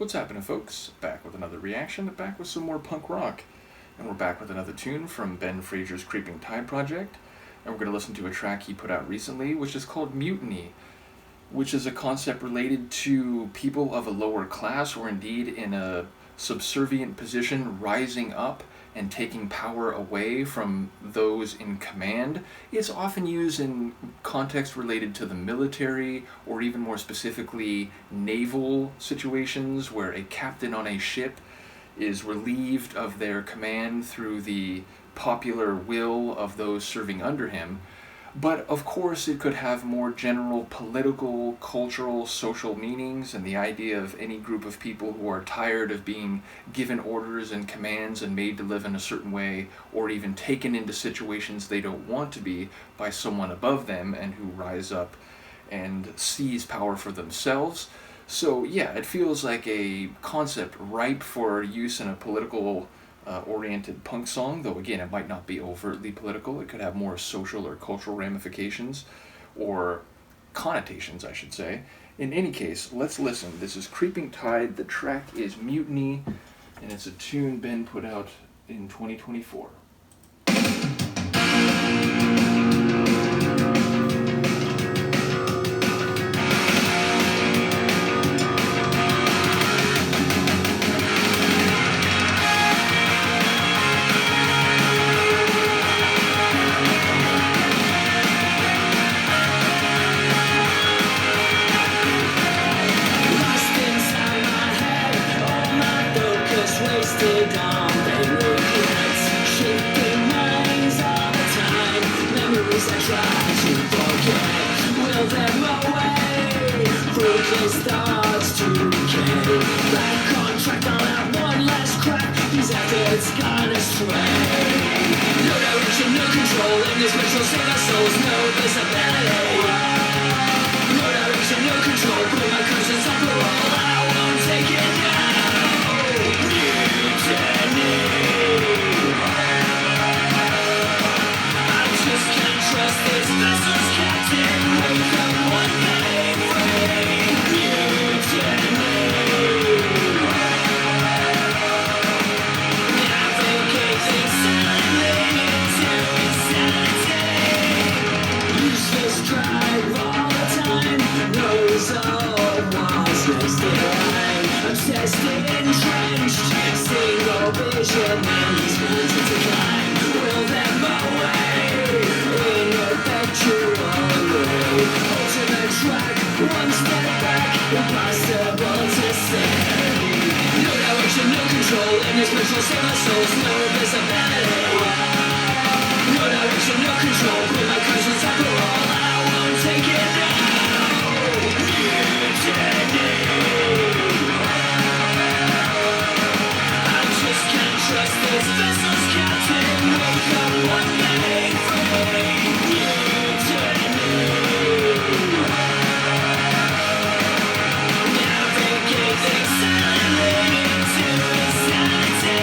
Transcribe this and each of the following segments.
What's happening, folks? Back with another reaction, back with some more punk rock. And we're back with another tune from Ben Fraser's Creeping Tide project. And we're going to listen to a track he put out recently, which is called Mutiny, which is a concept related to people of a lower class or indeed in a subservient position rising up and taking power away from those in command. It's often used in context related to the military or even more specifically naval situations where a captain on a ship is relieved of their command through the popular will of those serving under him. But of course, it could have more general political, cultural, social meanings, and the idea of any group of people who are tired of being given orders and commands and made to live in a certain way, or even taken into situations they don't want to be by someone above them and who rise up and seize power for themselves. So, yeah, it feels like a concept ripe for use in a political oriented punk song, though again, it might not be overtly political. It could have more social or cultural ramifications, or connotations, I should say. In any case, let's listen. This is Creeping Tide. The track is Mutiny, and it's a tune Ben put out in 2024. Wasted on vain regrets, shifting minds all the time. Memories I try to forget, will them away. Fruitless thoughts to decay. Back on track, I'll have one last crack. These efforts gone astray. No direction, no control in this ritual. Save our souls, no visibility. No direction, no control. Put my conscience on parole. I won't take it now. I just can't trust this vessel's captain. Wake up one day, free. Mutiny. Navigate things silently into insanity. Useless drive all the time. No result was next in line. Obsessed, entrenched, single vision, and these mountains to climb. Will them away in a perpetual way. Ultimate track, one step back, impossible to say. No direction, no control in this ritual. Save our souls, no visibility. No direction, no control. Put my conscience on parole. I won't take it now. Mutiny. Trust this vessel's captain. Wake up one day, free. Mutiny. Navigate things silently into insanity.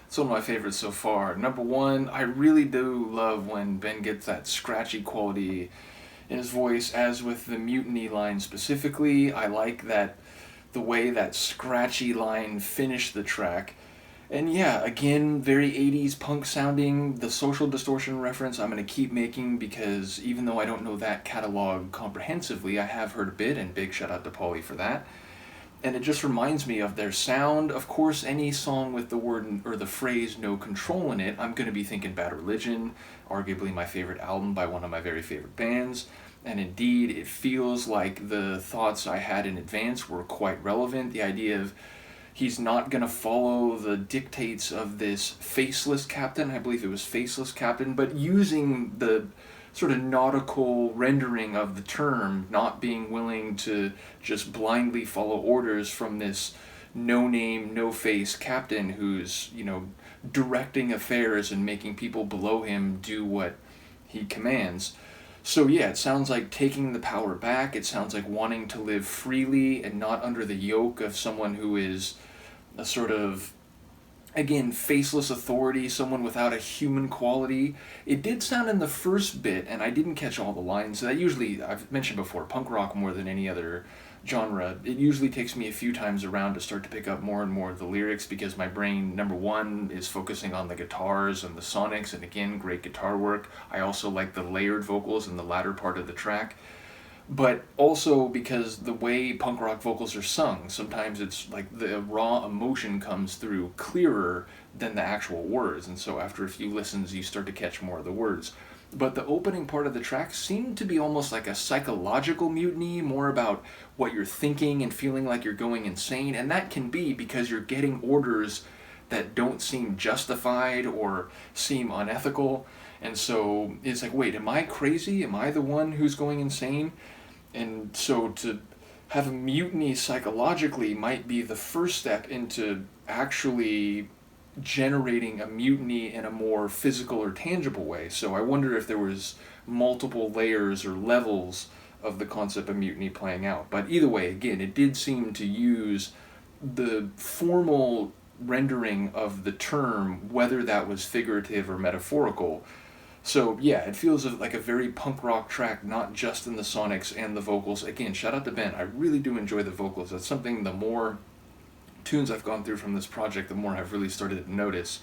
It's one of my favorites so far. Number one, I really do love when Ben gets that scratchy quality in his voice, as with the Mutiny line specifically. I like that the way that scratchy line finished the track. And yeah, again, very 80s punk sounding. The Social Distortion reference I'm going to keep making because even though I don't know that catalog comprehensively, I have heard a bit, and big shout out to Paulie for that. And it just reminds me of their sound. Of course, any song with the word or the phrase no control in it, I'm going to be thinking Bad Religion, arguably my favorite album by one of my very favorite bands. And indeed, it feels like the thoughts I had in advance were quite relevant. The idea of he's not going to follow the dictates of this faceless captain, I believe it was faceless captain, but using the sort of nautical rendering of the term, not being willing to just blindly follow orders from this no name, no face captain who's, directing affairs and making people below him do what he commands. So yeah, it sounds like taking the power back. It sounds like wanting to live freely and not under the yoke of someone who is a sort of, again, faceless authority, someone without a human quality. It did sound in the first bit, and I didn't catch all the lines. That usually, I've mentioned before, punk rock more than any other genre, it usually takes me a few times around to start to pick up more and more of the lyrics because my brain, number one, is focusing on the guitars and the sonics, and again, great guitar work. I also like the layered vocals in the latter part of the track. But also because the way punk rock vocals are sung, sometimes it's like the raw emotion comes through clearer than the actual words, and so after a few listens you start to catch more of the words. But the opening part of the track seemed to be almost like a psychological mutiny, more about what you're thinking and feeling like you're going insane, and that can be because you're getting orders that don't seem justified or seem unethical, and so it's like, wait, am I crazy? Am I the one who's going insane? And so to have a mutiny psychologically might be the first step into actually generating a mutiny in a more physical or tangible way. So I wonder if there was multiple layers or levels of the concept of mutiny playing out. But either way, again, it did seem to use the formal rendering of the term, whether that was figurative or metaphorical. So yeah, it feels like a very punk rock track, not just in the sonics and the vocals. Again, shout out to Ben. I really do enjoy the vocals. That's something, the more tunes I've gone through from this project, the more I've really started to notice.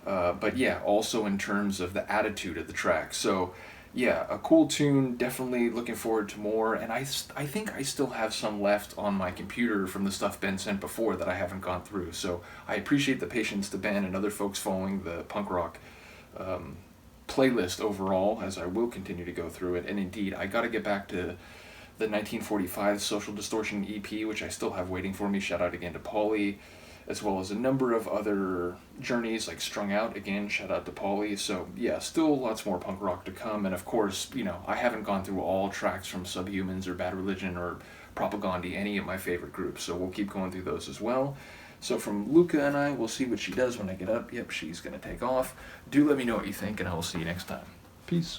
But yeah, also in terms of the attitude of the track. So yeah, a cool tune, definitely looking forward to more. And I think I still have some left on my computer from the stuff Ben sent before that I haven't gone through. So I appreciate the patience to Ben and other folks following the punk rock playlist overall, as I will continue to go through it. And indeed, I got to get back to the 1945 Social Distortion EP, which I still have waiting for me. Shout out again to Paulie, as well as a number of other journeys like Strung Out. Again, shout out to Paulie. So yeah, still lots more punk rock to come. And of course, I haven't gone through all tracks from Subhumans or Bad Religion or Propaganda, any of my favorite groups. So we'll keep going through those as well. So from Luca and I, we'll see what she does when I get up. Yep, she's going to take off. Do let me know what you think, and I will see you next time. Peace.